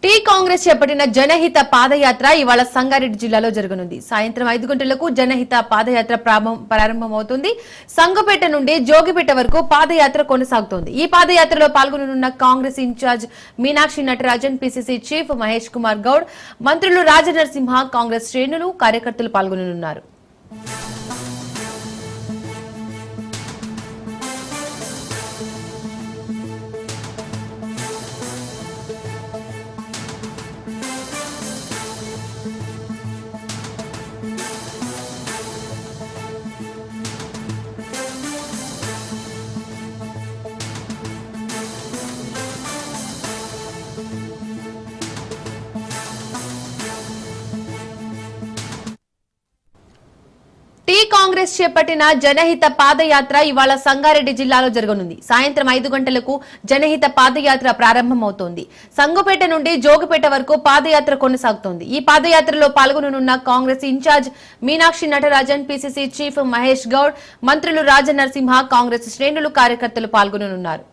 Tea Congress చేపట్టిన జనహిత పాదయాత్ర ఇవాళ సంగారెడ్డి జిల్లాలో జరగనుంది. సాయంత్రం 5 గంటలకు జనహిత పాదయాత్ర ప్రారంభమవుతుంది. సంగపేట నుండి జోగిపేట వరకు పాదయాత్ర కొనసాగుతోంది. ఈ పాదయాత్రలో పాల్గొననున్న Congress incharge Meenakshi Natarajan, PCC chief Mahesh Kumar Goud, మంత్రులు రాజనరసింహ, కాంగ్రెస్ శ్రేణులు, కార్యకర్తలు పాల్గొననున్నారు. టీ కాంగ్రెస్ చేపట్టిన జనహిత పాదయాత్ర ఇవాళ సంగారెడ్డి జిల్లాలో జరగనుంది. సాయంత్రం 5 గంటలకు జనహిత పాదయాత్ర ప్రారంభమవుతోంది. సంగపేట నుండి జోగిపేట వరకు పాదయాత్ర కొనసాగుతోంది. ఈ పాదయాత్రలో పాల్గొననున్న Congress incharge Meenakshi Natarajan, PCC chief Mahesh Goud, మంత్రులు రాజనరసింహ, కాంగ్రెస్ శ్రేణులు, కార్యకర్తలు పాల్గొననున్నారు.